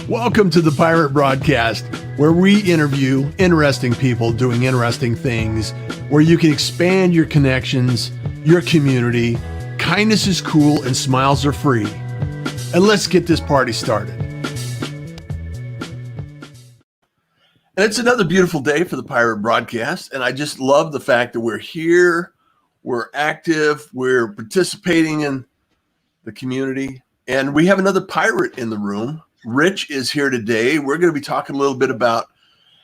Welcome to the Pirate Broadcast, where we interview interesting people doing interesting things, where you can expand your connections, your community. Kindness is cool and smiles are free. And let's get this party started. And it's another beautiful day for the Pirate Broadcast, and I just love the fact that we're here, we're active, we're participating in the community, and we have another pirate in the room. Rich is here today. We're going to be talking a little bit about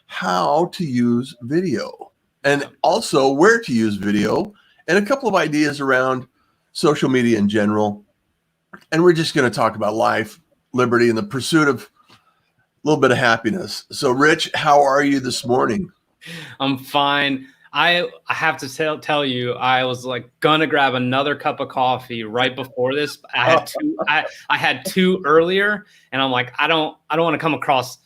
how to use video and also where to use video and a couple of ideas around social media in general. And we're just going to talk about life, liberty, and the pursuit of a little bit of happiness. So, Rich, how are you this morning? I'm fine. I have to tell you, I was like gonna grab another cup of coffee right before this. I had two. I had two earlier, and I'm like, I don't want to come across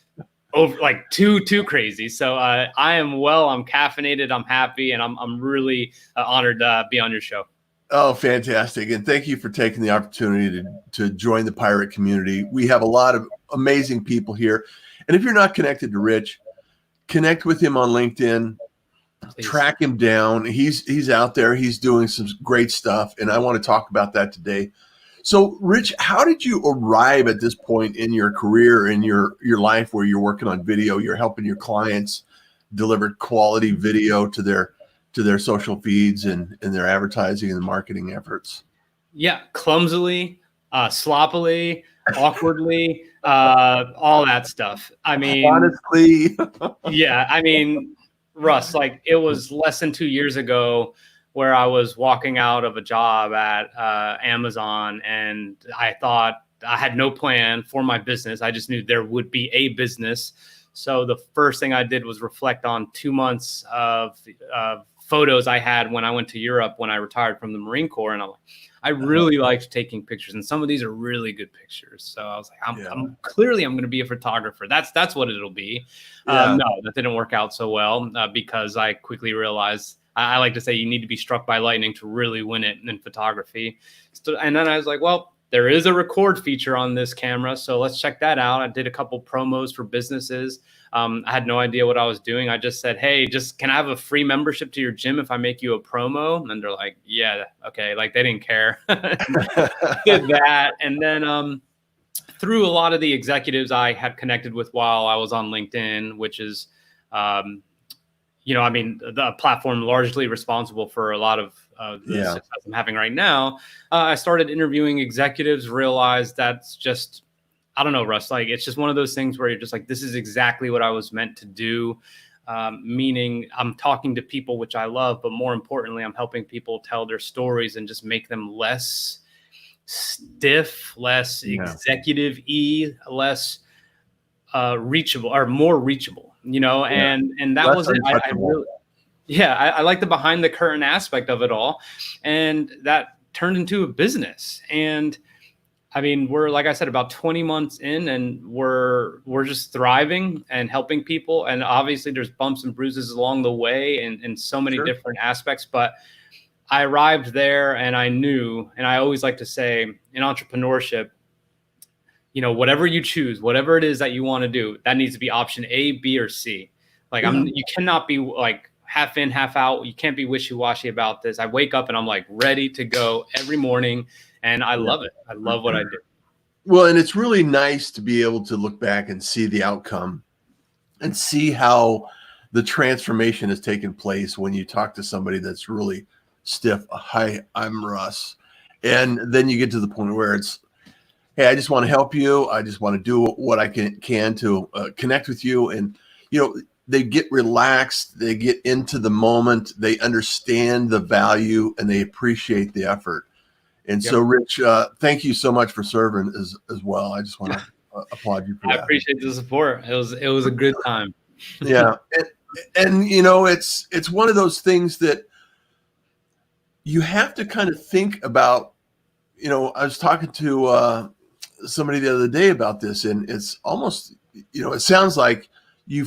over like too crazy. So I am well. I'm caffeinated. I'm happy, and I'm really honored to be on your show. Oh, fantastic! And thank you for taking the opportunity to join the pirate community. We have a lot of amazing people here, and if you're not connected to Rich, connect with him on LinkedIn. Please. Track him down. He's out there. He's doing some great stuff, and I want to talk about that today. So, Rich, how did you arrive at this point in your career, in your life, where you're working on video? You're helping your clients deliver quality video to their social feeds and their advertising and marketing efforts. Yeah, clumsily, sloppily, awkwardly, all that stuff. I mean, honestly, yeah. I mean, Russ, like it was less than 2 years ago where I was walking out of a job at Amazon, and I thought I had no plan for my business. I just knew there would be a business. So the first thing I did was reflect on 2 months of photos I had when I went to Europe when I retired from the Marine Corps. And I'm like, I really liked taking pictures, and some of these are really good pictures. So I was like, I'm clearly I'm going to be a photographer. That's what it'll be. No, that didn't work out so well because I quickly realized I like to say you need to be struck by lightning to really win it in photography. And then I was like, well, there is a record feature on this camera, so let's check that out. I did a couple promos for businesses. I had no idea what I was doing. I just said, hey, can I have a free membership to your gym if I make you a promo? And they're like, yeah, okay. Like they didn't care. Did that. And then through a lot of the executives I had connected with while I was on LinkedIn, which is, the platform largely responsible for a lot of the success I'm having right now. I started interviewing executives, realized that's just, I don't know, Russ, like it's just one of those things where you're just like, this is exactly what I was meant to do. Meaning I'm talking to people, which I love, but more importantly, I'm helping people tell their stories and just make them less stiff, less executive-y, less reachable or more reachable, and that was it. I really, I like the behind the curtain aspect of it all. And that turned into a business. And I mean, we're, like I said, about 20 months in, and we're just thriving and helping people. And obviously there's bumps and bruises along the way in so many different aspects. But I arrived there and I knew, and I always like to say in entrepreneurship, whatever you choose, whatever it is that you want to do, that needs to be option A, B, or C. Like you cannot be like half in, half out. You can't be wishy-washy about this. I wake up and I'm like ready to go every morning. And I love it. I love what I do. Well, and it's really nice to be able to look back and see the outcome and see how the transformation has taken place when you talk to somebody that's really stiff. Hi, I'm Russ. And then you get to the point where it's, hey, I just want to help you. I just want to do what I can to connect with you. And, they get relaxed. They get into the moment. They understand the value and they appreciate the effort. And so, Rich, thank you so much for serving as well. I just want to applaud you for that. I appreciate the support. It was a good time. Yeah. And it's one of those things that you have to kind of think about. I was talking to somebody the other day about this, and it's almost, it sounds like you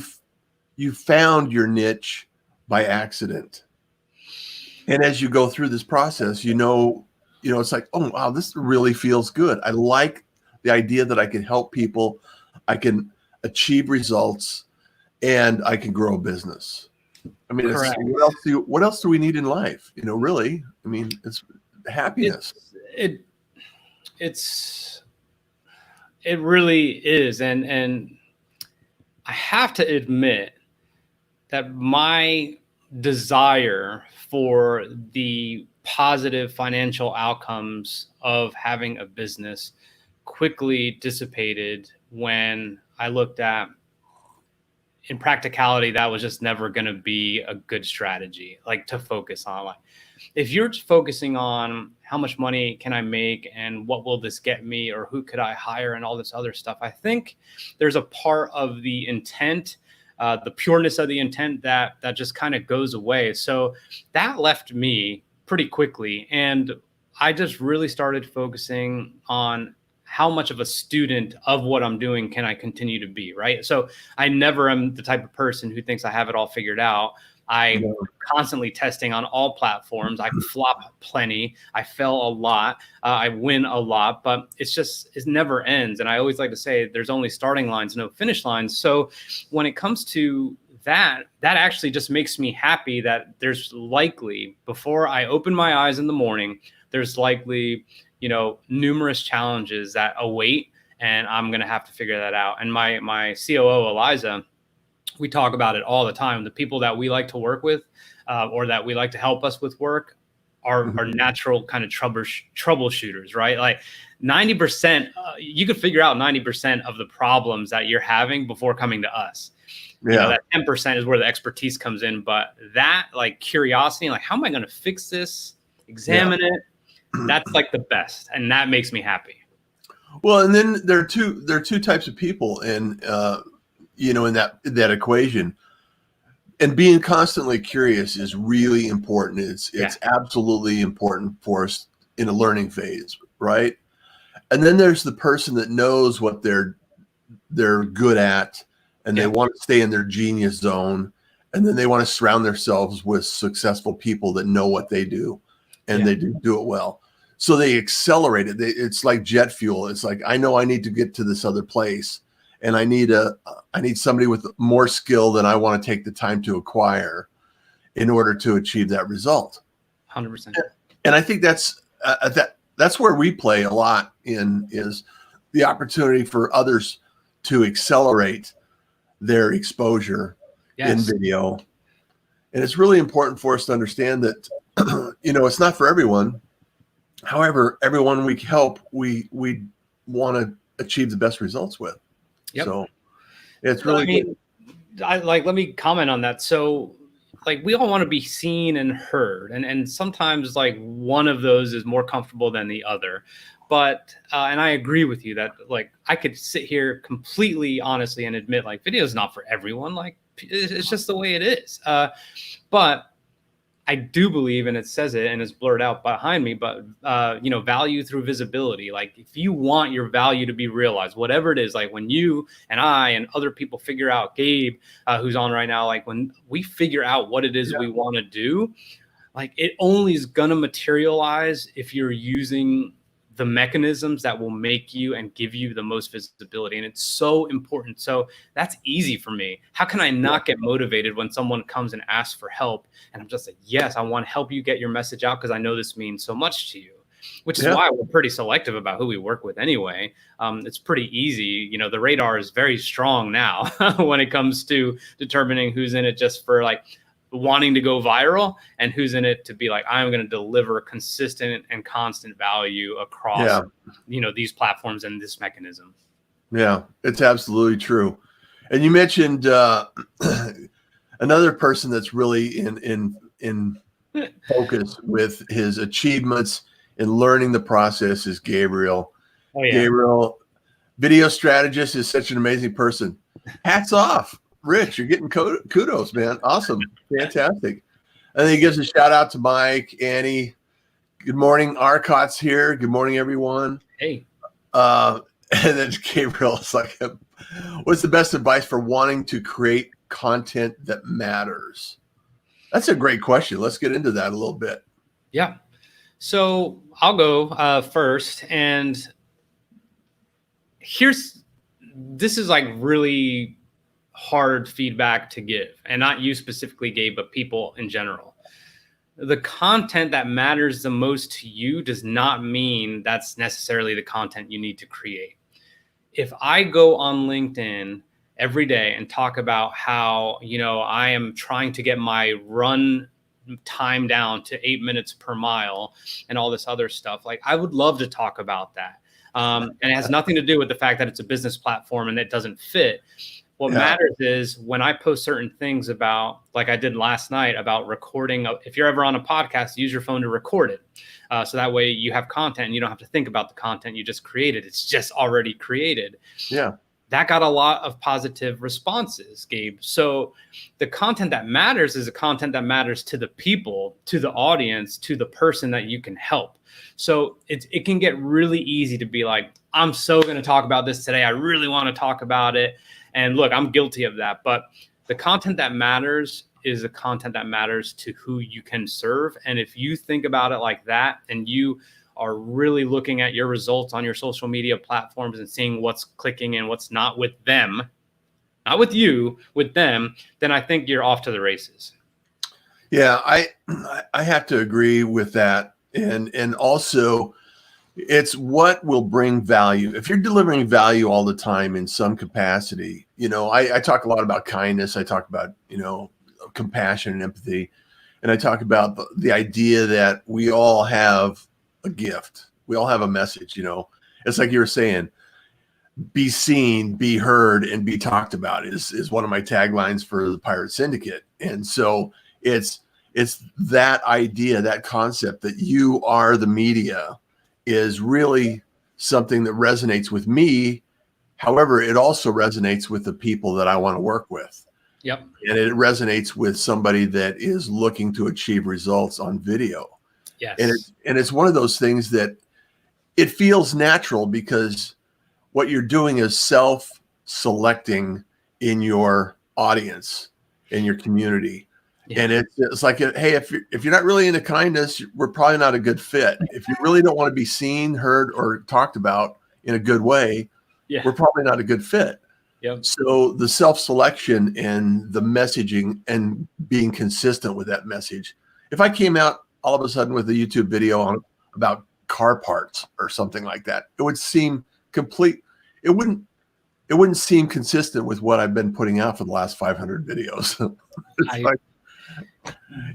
found your niche by accident. And as you go through this process, it's like, oh, wow, this really feels good. I like the idea that I can help people, I can achieve results, and I can grow a business. I mean, what else do we need in life? Really, I mean, it's happiness. It really is. And I have to admit that my desire for the positive financial outcomes of having a business quickly dissipated when I looked at, in practicality, that was just never going to be a good strategy, like to focus on. Like, if you're focusing on how much money can I make and what will this get me or who could I hire and all this other stuff, I think there's a part of the intent, the pureness of the intent that just kind of goes away. So that left me pretty quickly. And I just really started focusing on how much of a student of what I'm doing can I continue to be, right? So I never am the type of person who thinks I have it all figured out. I'm constantly testing on all platforms. I flop plenty. I fail a lot. I win a lot, but it never ends. And I always like to say there's only starting lines, no finish lines. So when it comes to that actually just makes me happy that there's likely, before I open my eyes in the morning, there's likely, numerous challenges that await, and I'm going to have to figure that out. And my COO, Eliza, we talk about it all the time. The people that we like to work with, or that we like to help us with work, are natural kind of troubleshooters, right? Like 90%, you could figure out 90% of the problems that you're having before coming to us. Yeah. That 10% is where the expertise comes in. But that, like, curiosity, like, how am I going to fix this? Examine it. That's like the best, and that makes me happy. Well, and then there are two types of people in in that equation, and being constantly curious is really important. It's absolutely important for us in a learning phase, right? And then there's the person that knows what they're good at, and they want to stay in their genius zone, and then they want to surround themselves with successful people that know what they do, and they do it well. So they accelerate it. It's like jet fuel. It's like, I know I need to get to this other place, and I need somebody with more skill than I want to take the time to acquire in order to achieve that result. 100%. And I think that's where we play a lot in, is the opportunity for others to accelerate their exposure in video. And it's really important for us to understand that, it's not for everyone. However, everyone we help, we want to achieve the best results with. Yep. So it's really let me comment on that. So, like, we all want to be seen and heard, and sometimes, like, one of those is more comfortable than the other. But and I agree with you that, like, I could sit here completely honestly and admit, like, video is not for everyone. Like, it's just the way it is. But I do believe, and it says it and it's blurred out behind me, but, value through visibility. Like, if you want your value to be realized, whatever it is, like when you and I and other people figure out, Gabe, who's on right now, like when we figure out what it is we want to do, like, it only is going to materialize if you're using the mechanisms that will make you and give you the most visibility. And it's so important. So that's easy for me. How can I not get motivated when someone comes and asks for help? And I'm just like, yes, I want to help you get your message out, because I know this means so much to you, which is why we're pretty selective about who we work with anyway. It's pretty easy. The radar is very strong now when it comes to determining who's in it just for, like, wanting to go viral, and who's in it to be like, I'm going to deliver consistent and constant value across, these platforms and this mechanism. Yeah, it's absolutely true. And you mentioned another person that's really in focus with his achievements in learning the process is Gabriel. Oh, yeah. Gabriel, video strategist, is such an amazing person. Hats off. Rich, you're getting kudos, man. Awesome. Fantastic. And then he gives a shout out to Mike, Annie. Good morning. Arcott's here. Good morning, everyone. Hey. And then Gabriel's like, what's the best advice for wanting to create content that matters? That's a great question. Let's get into that a little bit. Yeah. So I'll go first, and this is like really hard feedback to give, and not you specifically, Gabe, but people in general. The content that matters the most to you does not mean that's necessarily the content you need to create. If I go on LinkedIn every day and talk about how, I am trying to get my run time down to 8 minutes per mile and all this other stuff, like I would love to talk about that. And it has nothing to do with the fact that it's a business platform and it doesn't fit. What matters is when I post certain things about, like I did last night, about recording. If you're ever on a podcast, use your phone to record it. So that way you have content and you don't have to think about the content you just created. It's just already created. Yeah. That got a lot of positive responses, Gabe. So the content that matters is the content that matters to the people, to the audience, to the person that you can help. So it can get really easy to be like, I'm so going to talk about this today. I really want to talk about it. And look, I'm guilty of that. But the content that matters is the content that matters to who you can serve. And if you think about it like that, and you are really looking at your results on your social media platforms and seeing what's clicking and what's not with them, not with you, with them, then I think you're off to the races. Yeah, I have to agree with that. And also, it's what will bring value. If you're delivering value all the time in some capacity, I talk a lot about kindness. I talk about, compassion and empathy. And I talk about the idea that we all have a gift. We all have a message, It's like you were saying, be seen, be heard, and be talked about is one of my taglines for the Pirate Syndicate. And so it's that idea, that concept that you are the media is really something that resonates with me. However, it also resonates with the people that I want to work with. Yep. And it resonates with somebody that is looking to achieve results on video. Yes. And it's one of those things that it feels natural because what you're doing is self-selecting in your audience, in your community. Yeah. And it's like, hey, if you're not really into kindness, we're probably not a good fit. If you really don't want to be seen, heard, or talked about in a good way, we're probably not a good fit. Yep. So the self-selection and the messaging and being consistent with that message. If I came out all of a sudden with a YouTube video about car parts or something like that, it would seem complete. It wouldn't seem consistent with what I've been putting out for the last 500 videos.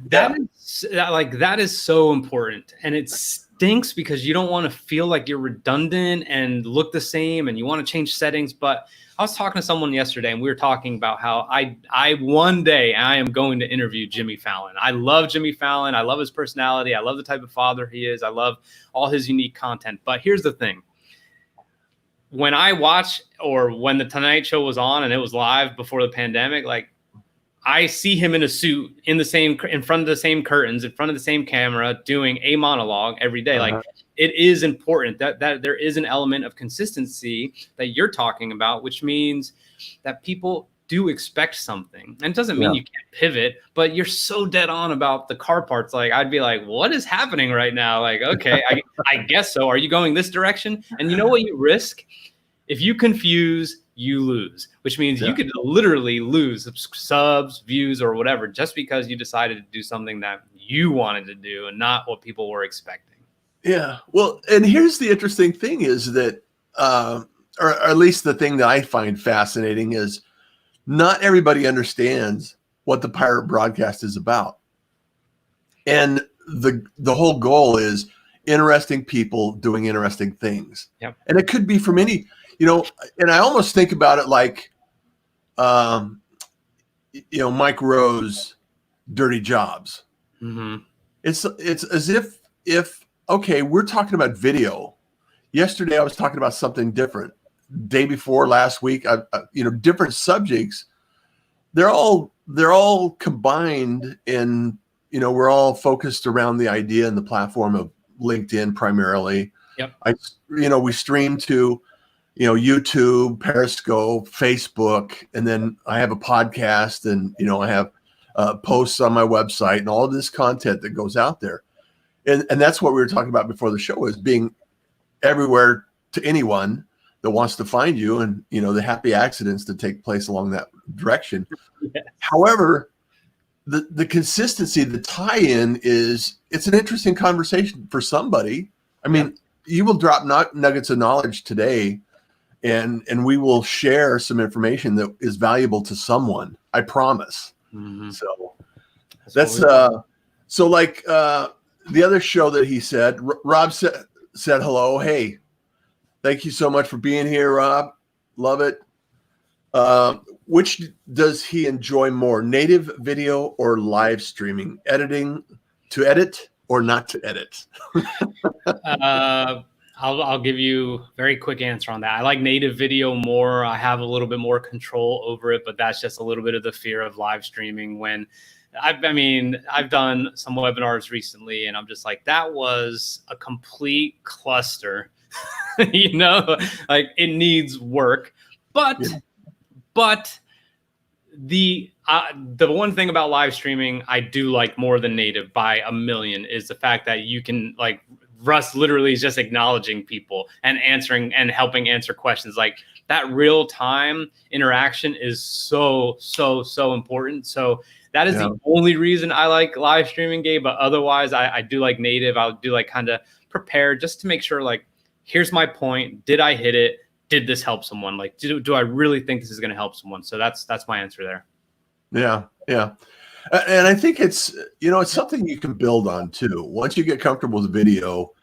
That is so important, and it stinks because you don't want to feel like you're redundant and look the same, and you want to change settings. But I was talking to someone yesterday, and we were talking about how I one day I am going to interview Jimmy Fallon. I love Jimmy Fallon. I love his personality. I love the type of father he is. I love all his unique content. But here's the thing. When I watch, or when the Tonight Show was on and it was live before the pandemic, like I see him in a suit in front of the same curtains, in front of the same camera, doing a monologue every day. Like it is important that there is an element of consistency that you're talking about, which means that people do expect something. And it doesn't mean you can't pivot, but you're so dead on about the car parts. Like I'd be like, what is happening right now? Like, okay, I guess so. Are you going this direction? And you know what you risk? If you confuse, you lose, which means you could literally lose subs, views, or whatever, just because you decided to do something that you wanted to do and not what people were expecting. Yeah. Well, and here's the interesting thing is that, or at least the thing that I find fascinating is not everybody understands what the Pirate Broadcast is about. And the whole goal is interesting people doing interesting things. Yep. And it could be from any, and I almost think about it like, Mike Rowe's Dirty Jobs. Mm-hmm. It's as if okay, we're talking about video. Yesterday I was talking about something different. Day before, last week, different subjects. They're all combined in, we're all focused around the idea and the platform of LinkedIn primarily. Yep. We stream to, YouTube, Periscope, Facebook, and then I have a podcast, and I have posts on my website and all of this content that goes out there. And that's what we were talking about before the show, is being everywhere to anyone that wants to find you, and the happy accidents that take place along that direction. Yes. However, the consistency, the tie-in it's an interesting conversation for somebody. I mean, you will drop nuggets of knowledge today, and we will share some information that is valuable to someone. I promise. Mm-hmm. So that's so like the other show that he said, Rob said hello. Hey, thank you so much for being here, Rob. Love it. Which does he enjoy more, native video or live streaming? Editing to edit or not to edit? I'll give you a very quick answer on that. I like native video more. I have a little bit more control over it, but that's just a little bit of the fear of live streaming. When I've done some webinars recently, and I'm just like, that was a complete cluster. Like, it needs work, but the one thing about live streaming I do like more than native by a million is the fact that you can, like, Russ literally is just acknowledging people and answering and helping answer questions. Like, that real time interaction is so important. So that is the only reason I like live streaming, Gabe. But otherwise, I do like native. I'll do, like, kind of prepare just to make sure, like, here's my point. Did I hit it? Did this help someone? Like, do I really think this is going to help someone? So that's my answer there. Yeah. And I think it's something you can build on too. Once you get comfortable with video,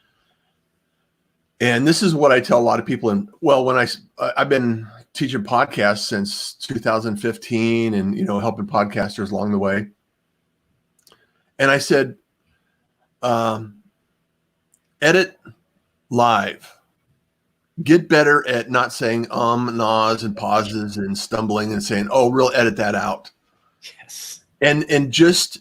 and this is what I tell a lot of people. When I've been teaching podcasts since 2015, and helping podcasters along the way. And I said, edit live. Get better at not saying ahs and pauses and stumbling and saying, "Oh, we'll edit that out." Yes. And just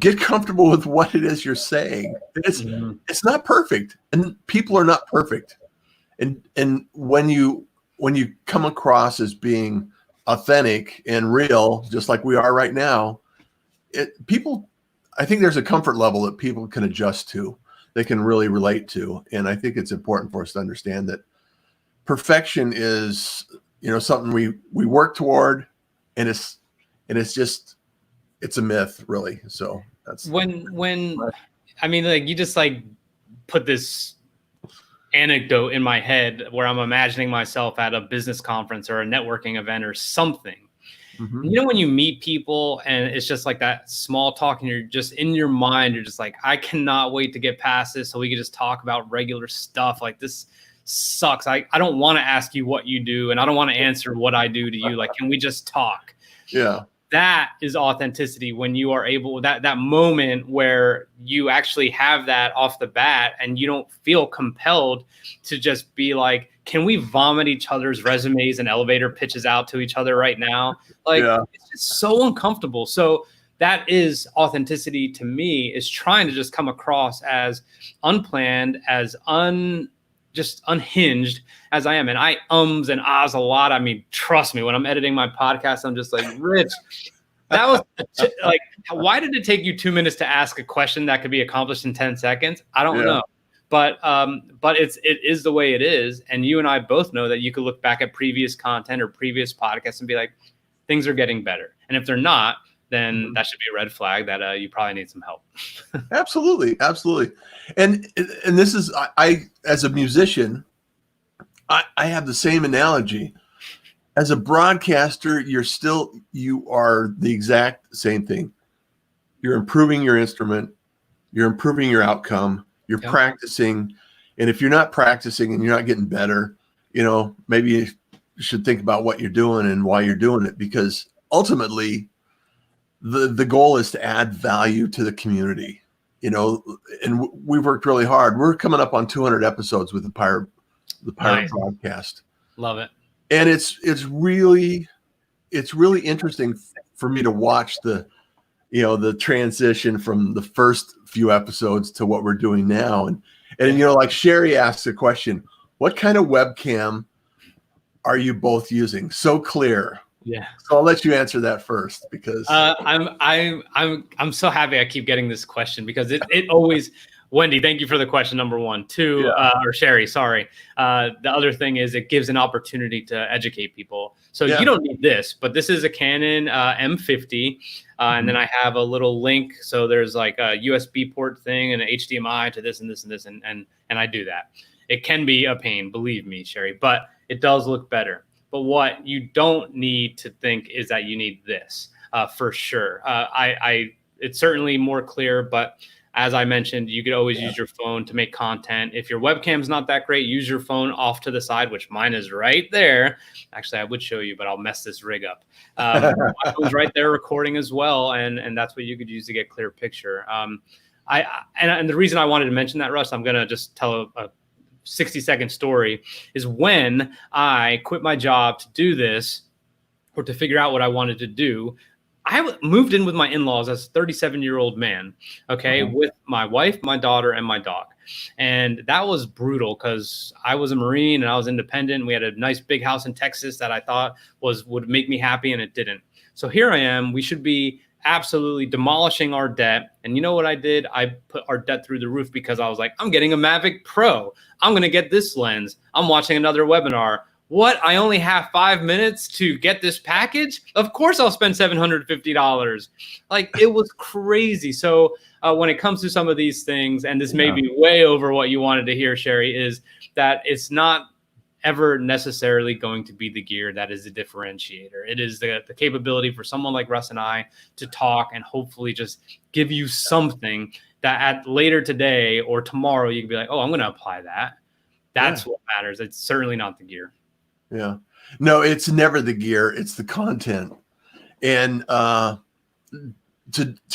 get comfortable with what it is you're saying. It's not perfect, and people are not perfect. And when you come across as being authentic and real, just like we are right now, I think there's a comfort level that people can adjust to, they can really relate to. And I think it's important for us to understand that perfection is, something we work toward, and it's a myth, really. So that's when like, you just, like, put this anecdote in my head where I'm imagining myself at a business conference or a networking event or something. Mm-hmm. When you meet people and it's just like that small talk, and you're just in your mind, you're just like, I cannot wait to get past this so we can just talk about regular stuff. Like, this sucks. I don't want to ask you what you do, and I don't want to answer what I do to you. Like, can we just talk? Yeah. That is authenticity, when you are able, that moment where you actually have that off the bat, and you don't feel compelled to just be like, can we vomit each other's resumes and elevator pitches out to each other right now? Like, It's just so uncomfortable. So that is authenticity to me, is trying to just come across as unplanned, as just unhinged as I am. And I ums and ahs a lot. I mean, trust me, when I'm editing my podcast, I'm just like, Rich, that was like, why did it take you 2 minutes to ask a question that could be accomplished in 10 seconds? I don't know. But it is the way it is. And you and I both know that you could look back at previous content or previous podcasts and be like, things are getting better. And if they're not, then that should be a red flag that you probably need some help. Absolutely. And this is, I as a musician, I have the same analogy. As a broadcaster, you are the exact same thing. You're improving your instrument, you're improving your outcome, you're practicing. And if you're not practicing and you're not getting better, maybe you should think about what you're doing and why you're doing it, because ultimately the goal is to add value to the community, and we've worked really hard. We're coming up on 200 episodes with the Pirate Broadcast. Love it. And it's really interesting for me to watch the transition from the first few episodes to what we're doing now. And like Sherry asks a question, what kind of webcam are you both using? So clear. Yeah. So I'll let you answer that first, because I'm so happy I keep getting this question, because it always, Wendy, thank you for the question, number one. Two, or Sherry, sorry. The other thing is it gives an opportunity to educate people. So you don't need this, but this is a Canon M50. And then I have a little link. So there's like a USB port thing and an HDMI to this and this and this. And I do that. It can be a pain, believe me, Sherry, but it does look better. But what you don't need to think is that you need this for sure. It's certainly more clear, but as I mentioned, you could always use your phone to make content. If your webcam's not that great, use your phone off to the side, which mine is right there. Actually, I would show you, but I'll mess this rig up. My phone's right there recording as well, and that's what you could use to get clear picture. And the reason I wanted to mention that, Russ, I'm going to just tell a 60-second story, is when I quit my job to do this or to figure out what I wanted to do. I moved in with my in-laws as a 37-year-old man, with my wife, my daughter, and my dog. And that was brutal because I was a Marine and I was independent. We had a nice big house in Texas that I thought would make me happy, and it didn't. So here I am. We should be absolutely demolishing our debt. And you know what I did? I put our debt through the roof because I was like, I'm getting a Mavic Pro. I'm going to get this lens. I'm watching another webinar. What? I only have 5 minutes to get this package? Of course I'll spend $750. Like, it was crazy. So when it comes to some of these things, and this may be way over what you wanted to hear, Sherry, is that it's not ever necessarily going to be the gear that is the differentiator. It is the capability for someone like Russ and I to talk and hopefully just give you something that at later today or tomorrow you can be like, oh, I'm going to apply that. That's what matters. It's certainly not the gear. Yeah. No, it's never the gear. It's the content. And to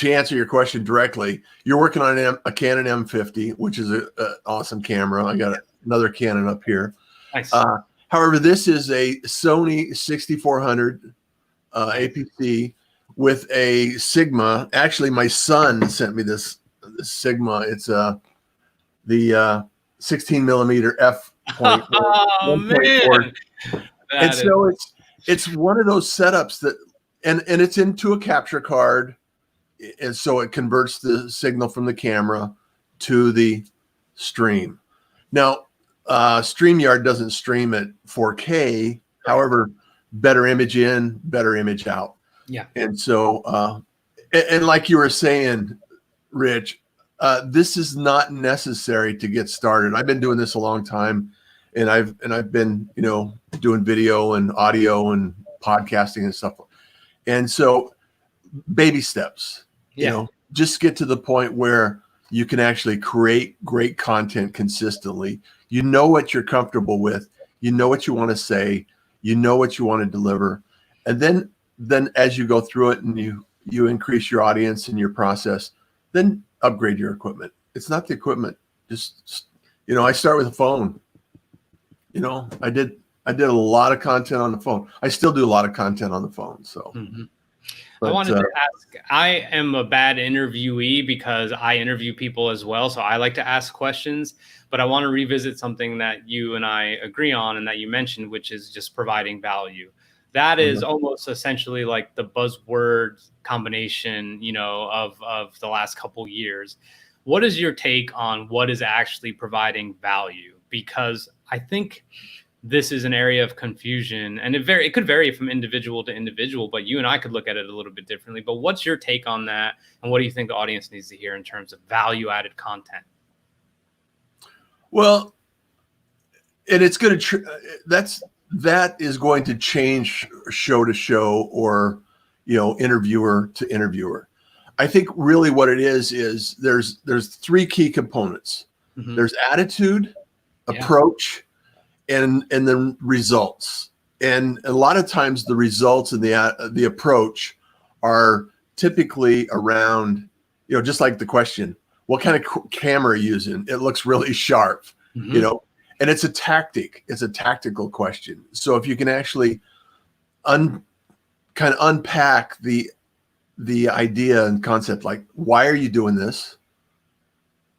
answer your question directly, you're working on a Canon M50, which is an awesome camera. I got another Canon up here. Nice. However, this is a Sony 6400 APC with a Sigma. Actually, my son sent me this Sigma. It's the 16 millimeter f. Oh, man. And so it's one of those setups that, and it's into a capture card, and so it converts the signal from the camera to the stream. Now, StreamYard doesn't stream at 4K. However, better image in, better image out. Yeah. And so, and like you were saying, Rich, this is not necessary to get started. I've been doing this a long time. And I've been, doing video and audio and podcasting and stuff. And so baby steps, just get to the point where you can actually create great content consistently. You know what you're comfortable with. You know what you want to say. You know what you want to deliver. And then as you go through it and you increase your audience and your process, then upgrade your equipment. It's not the equipment. Just, I start with a phone. I did a lot of content on the phone. I still do a lot of content on the phone. So I wanted to ask, I am a bad interviewee because I interview people as well. So I like to ask questions, but I want to revisit something that you and I agree on and that you mentioned, which is just providing value. That is almost essentially like the buzzword combination, of the last couple years. What is your take on what is actually providing value? Because I think this is an area of confusion, and it could vary from individual to individual, but you and I could look at it a little bit differently. But what's your take on that? And what do you think the audience needs to hear in terms of value-added content? Well, and it's going to, that is going to change show to show or, interviewer to interviewer. I think really what it is there's three key components. There's attitude, approach, and then results. And a lot of times the results and the approach are typically around, just like the question, what kind of camera are you using? It looks really sharp, and it's a tactic. It's a tactical question. So if you can actually kind of unpack the idea and concept, like, why are you doing this?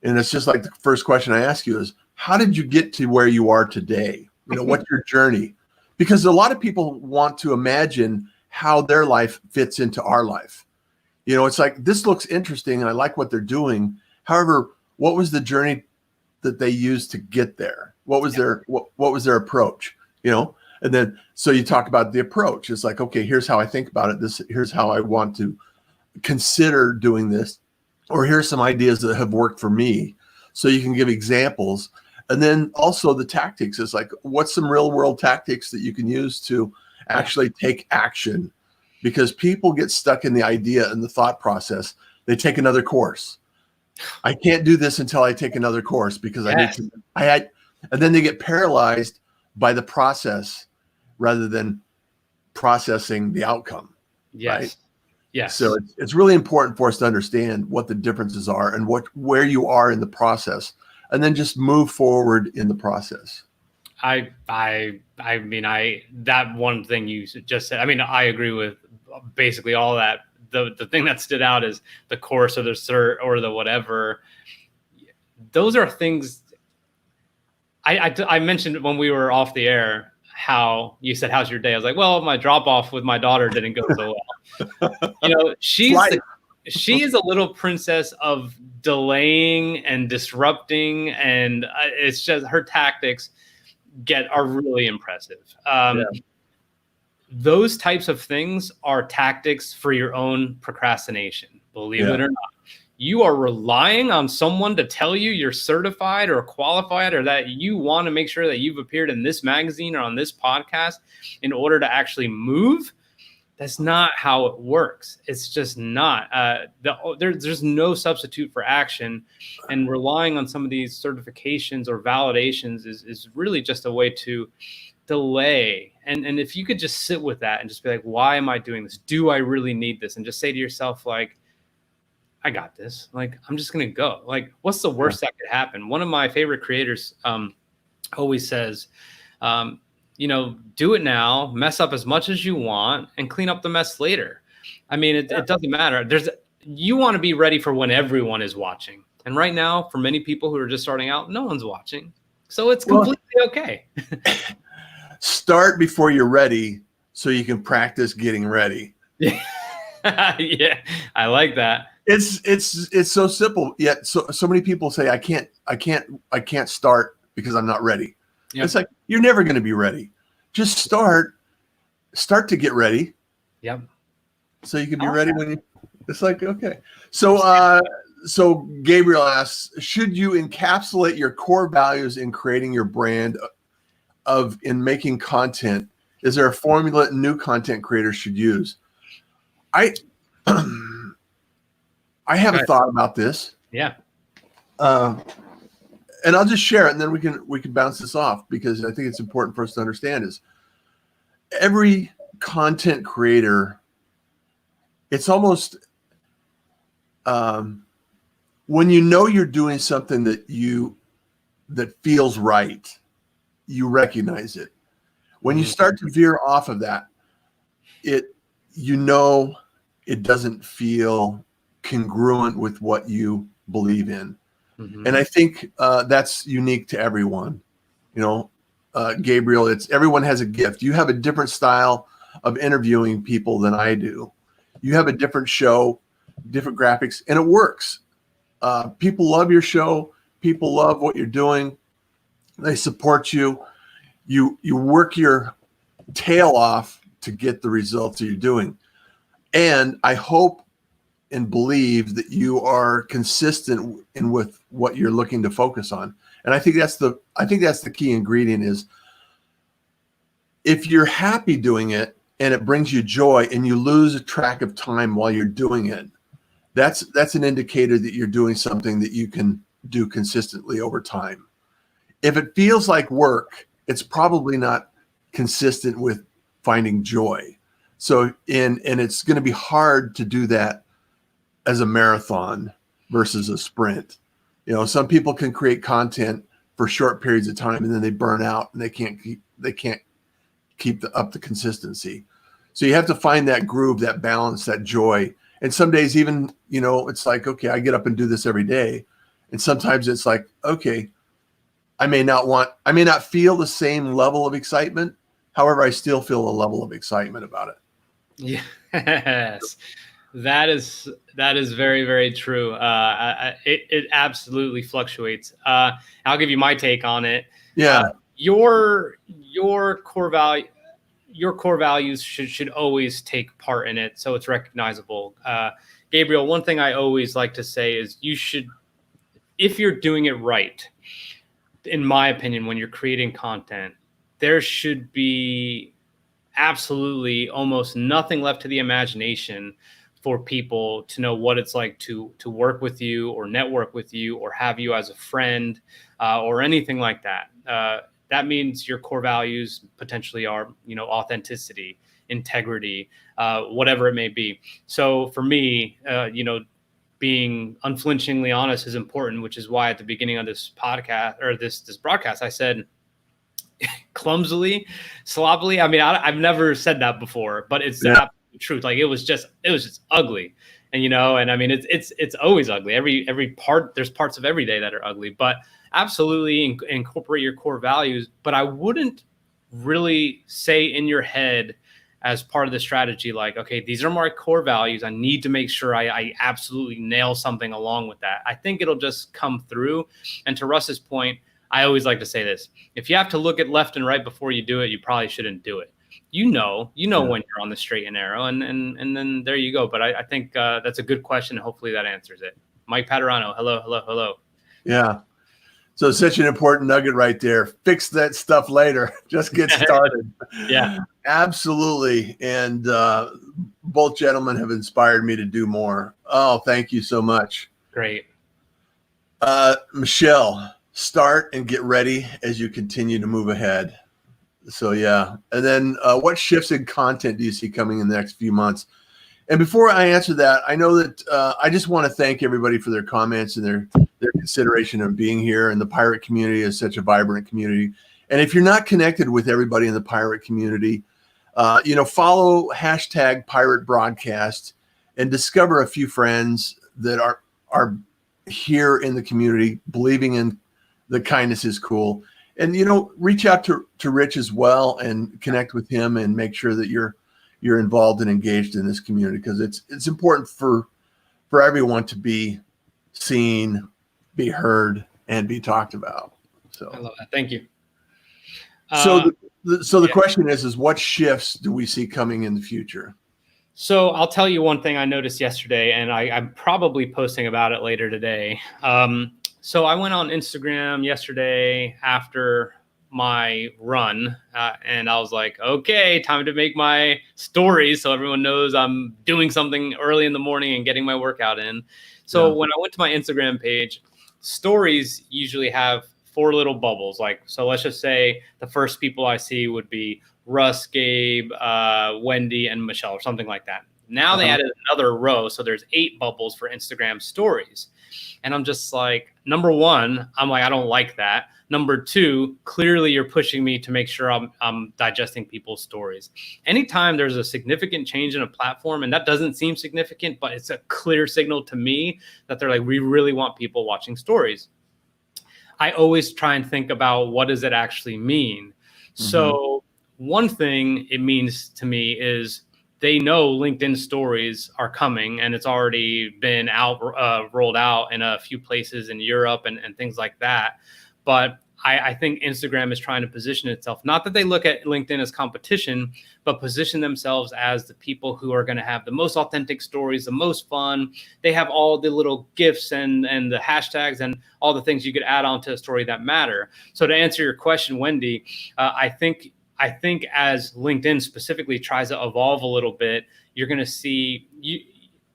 And it's just like the first question I ask you is, how did you get to where you are today? What's your journey? Because a lot of people want to imagine how their life fits into our life. It's like, this looks interesting and I like what they're doing. However, what was the journey that they used to get there? What was their approach? And then so you talk about the approach. It's like, okay, here's how I think about it. Here's how I want to consider doing this, or here's some ideas that have worked for me. So you can give examples. And then also the tactics is like, what's some real world tactics that you can use to actually take action? Because people get stuck in the idea and the thought process. They take another course. I can't do this until I take another course because I need to. And then they get paralyzed by the process rather than processing the outcome. Yes. Right? Yes. So it's really important for us to understand what the differences are and where you are in the process, and then just move forward in the process. I mean, that one thing you just said, I mean, I agree with basically all that. The thing that stood out is the course or the cert or the whatever. Those are things I mentioned when we were off the air, how you said, how's your day? I was like, well, my drop off with my daughter didn't go so well. She is a little princess of delaying and disrupting. And it's just her tactics are really impressive. Those types of things are tactics for your own procrastination, believe it or not. You are relying on someone to tell you you're certified or qualified, or that you want to make sure that you've appeared in this magazine or on this podcast in order to actually move. That's not how it works. It's just not. There's no substitute for action, and relying on some of these certifications or validations is really just a way to delay. And if you could just sit with that and just be like, why am I doing this? Do I really need this? And just say to yourself, like, I got this. Like, I'm just going to go. Like, what's the worst that could happen? One of my favorite creators always says, do it now, mess up as much as you want, and clean up the mess later. I mean, it doesn't matter. You want to be ready for when everyone is watching. And right now, for many people who are just starting out, no one's watching. So it's completely okay. Start before you're ready so you can practice getting ready. Yeah, I like that. It's so simple, yet so many people say I can't start because I'm not ready. Yep. It's like, you're never going to be ready. Just start to get ready. Yep. So you can be ready when you. It's like, okay. So Gabriel asks, should you encapsulate your core values in creating your brand in making content? Is there a formula new content creators should use? I have a thought about this. Yeah. And I'll just share it, and then we can bounce this off, because I think it's important for us to understand is every content creator, it's almost when you know you're doing something that feels right, you recognize it. When you start to veer off of that, it doesn't feel congruent with what you believe in. Mm-hmm. And I think that's unique to everyone. Gabriel, everyone has a gift. You have a different style of interviewing people than I do. You have a different show, different graphics, and it works. People love your show. People love what you're doing. They support you. You work your tail off to get the results that you're doing. And I hope and believe that you are consistent with what you're looking to focus on. And I think that's the key ingredient is, if you're happy doing it and it brings you joy and you lose track of time while you're doing it, that's an indicator that you're doing something that you can do consistently over time. If it feels like work, it's probably not consistent with finding joy. So, and it's going to be hard to do that as a marathon versus a sprint. Some people can create content for short periods of time and then they burn out and they can't keep up the consistency. So you have to find that groove, that balance, that joy. And some days even, it's like, okay, I get up and do this every day. And sometimes it's like, okay, I may not feel the same level of excitement. However, I still feel a level of excitement about it. Yes. That is very, very true. It absolutely fluctuates. I'll give you my take on it. Yeah. Your core values should always take part in it, so it's recognizable. Gabriel, one thing I always like to say is you should, if you're doing it right, in my opinion, when you're creating content, there should be absolutely almost nothing left to the imagination for people to know what it's like to work with you or network with you or have you as a friend or anything like that. That means your core values potentially are, authenticity, integrity, whatever it may be. So for me, being unflinchingly honest is important, which is why at the beginning of this podcast or this broadcast, I said clumsily, sloppily. I mean, I've never said that before, but it's the absolute truth. Like it was just ugly. And, and I mean, it's always ugly. Every part, there's parts of every day that are ugly, but absolutely incorporate your core values. But I wouldn't really say in your head as part of the strategy, like, okay, these are my core values. I need to make sure I absolutely nail something along with that. I think it'll just come through. And to Russ's point, I always like to say this: if you have to look at left and right before you do it, you probably shouldn't do it. When you're on the straight and narrow, and then there you go. But I think that's a good question. Hopefully that answers it. Mike Paterano, hello. Yeah. So such an important nugget right there. Fix that stuff later. Just get started. Yeah, absolutely. And both gentlemen have inspired me to do more. Oh, thank you so much. Great. Michelle, start and get ready as you continue to move ahead. So, yeah. And then what shifts in content do you see coming in the next few months? And before I answer that, I know that I just want to thank everybody for their comments and their consideration of being here. And the pirate community is such a vibrant community. And if you're not connected with everybody in the pirate community, follow hashtag PirateBroadcast and discover a few friends that are here in the community, believing in the kindness is cool. And, reach out to Rich as well and connect with him and make sure that you're involved and engaged in this community, because it's important for everyone to be seen, be heard, and be talked about. So I love that. Thank you. So the question is what shifts do we see coming in the future? So I'll tell you one thing I noticed yesterday, and I'm probably posting about it later today. So I went on Instagram yesterday after my run, and I was like, okay, time to make my stories so everyone knows I'm doing something early in the morning and getting my workout in. So when I went to my Instagram page, stories usually have 4 little bubbles. So let's just say the first people I see would be Russ, Gabe, Wendy, and Michelle, or something like that. Now they added another row, so there's 8 bubbles for Instagram stories. And I'm just like, number one, I'm like, I don't like that. Number two, clearly you're pushing me to make sure I'm digesting people's stories. Anytime there's a significant change in a platform, and that doesn't seem significant, but it's a clear signal to me that they're like, we really want people watching stories. I always try and think about what does it actually mean. Mm-hmm. So one thing it means to me is they know LinkedIn stories are coming, and it's already been rolled out in a few places in Europe and things like that. But I think Instagram is trying to position itself, not that they look at LinkedIn as competition, but position themselves as the people who are going to have the most authentic stories, the most fun. They have all the little GIFs and the hashtags and all the things you could add on to a story that matter. So to answer your question, Wendy, I think as LinkedIn specifically tries to evolve a little bit, you're going to see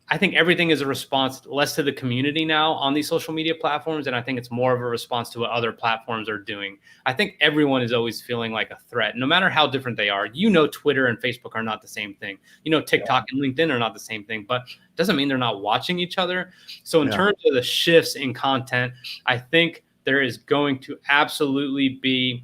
I think everything is a response less to the community now on these social media platforms. And I think it's more of a response to what other platforms are doing. I think everyone is always feeling like a threat, no matter how different they are. Twitter and Facebook are not the same thing. TikTok and LinkedIn are not the same thing, but it doesn't mean they're not watching each other. So in terms of the shifts in content, I think there is going to absolutely be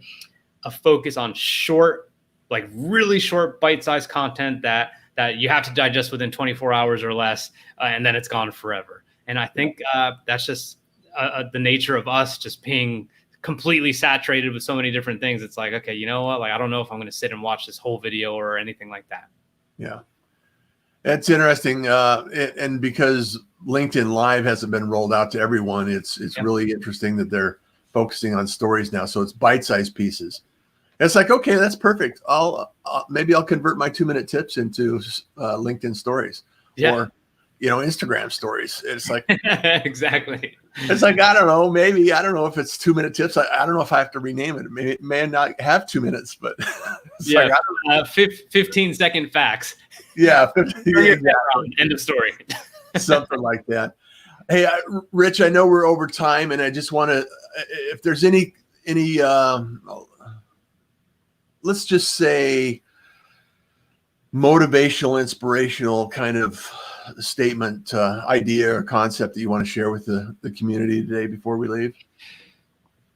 a focus on short, really short bite-sized content that you have to digest within 24 hours or less, and then it's gone forever. And I think that's just the nature of us just being completely saturated with so many different things. It's like, okay, you know what? I don't know if I'm going to sit and watch this whole video or anything like that. Yeah. It's interesting. And because LinkedIn Live hasn't been rolled out to everyone, it's really interesting that they're focusing on stories now. So it's bite-sized pieces. It's like, okay, that's perfect. Maybe I'll convert my 2-minute tips into LinkedIn stories or, Instagram stories. It's like, exactly. It's like, I don't know, maybe, I don't know if it's 2-minute tips. I don't know if I have to rename it. It may not have 2 minutes, but it's like, 15-second facts. Yeah. End of story. Something like that. Hey, Rich, I know we're over time, and I just want to, if there's any, let's just say motivational, inspirational kind of statement, idea or concept that you want to share with the community today before we leave?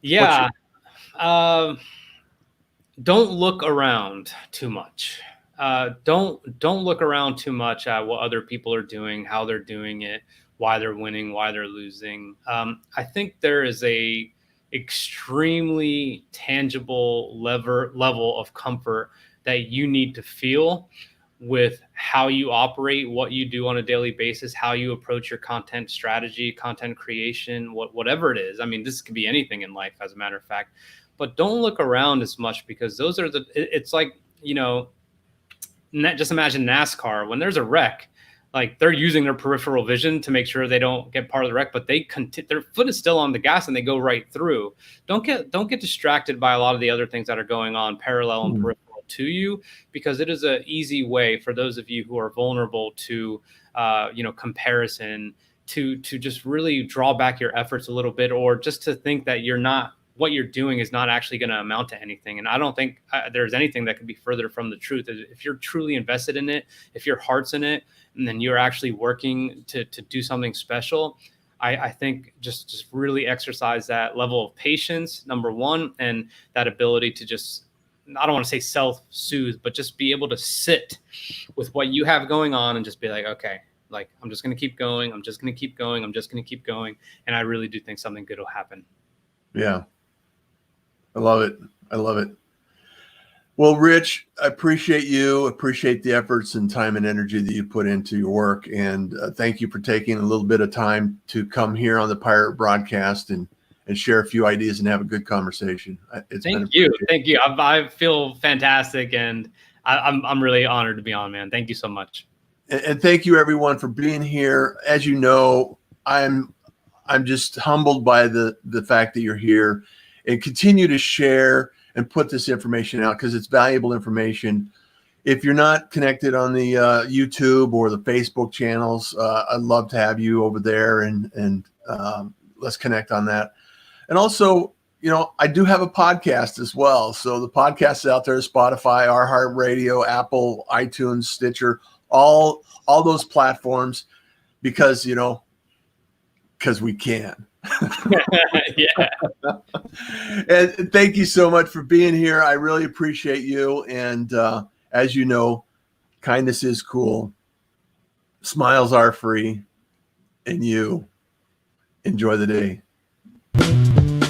Yeah. Don't look around too much. Don't look around too much at what other people are doing, how they're doing it, why they're winning, why they're losing. I think there is a extremely tangible level of comfort that you need to feel with how you operate, what you do on a daily basis, how you approach your content strategy, content creation, whatever it is. I mean, this could be anything in life, as a matter of fact. But don't look around as much, because those are it's like, just imagine NASCAR. When there's a wreck, like, they're using their peripheral vision to make sure they don't get part of the wreck, but their foot is still on the gas and they go right through. Don't get distracted by a lot of the other things that are going on parallel and peripheral to you, because it is an easy way for those of you who are vulnerable to comparison to just really draw back your efforts a little bit, or just to think that what you're doing is not actually going to amount to anything. And I don't think there's anything that could be further from the truth. If you're truly invested in it, if your heart's in it, and then you're actually working to do something special, I think just really exercise that level of patience, number one, and that ability to just, I don't want to say self-soothe, but just be able to sit with what you have going on and just be like, okay, like, I'm just going to keep going. I'm just going to keep going. I'm just going to keep going. And I really do think something good will happen. Yeah. I love it. I love it. Well, Rich, I appreciate the efforts and time and energy that you put into your work. And thank you for taking a little bit of time to come here on the Pirate Broadcast and share a few ideas and have a good conversation. Thank you. I feel fantastic, and I'm really honored to be on, man. Thank you so much. And thank you, everyone, for being here. As you know, I'm just humbled by the fact that you're here, and continue to share and put this information out, because it's valuable information. If you're not connected on the YouTube or the Facebook channels, I'd love to have you over there, and let's connect on that. And also, I do have a podcast as well. So the podcast is out there: Spotify, iHeartRadio, Apple, iTunes, Stitcher, all those platforms, because we can. Yeah. And thank you so much for being here. I really appreciate you. And as you know, kindness is cool. Smiles are free. And you enjoy the day.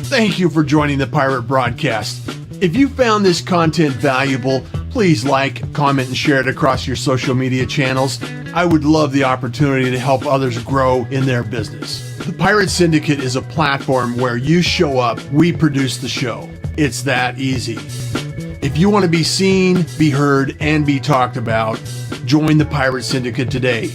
Thank you for joining the Pirate Broadcast. If you found this content valuable, please like, comment, and share it across your social media channels. I would love the opportunity to help others grow in their business. The Pirate Syndicate is a platform where you show up, we produce the show. It's that easy. If you want to be seen, be heard, and be talked about, join the Pirate Syndicate today.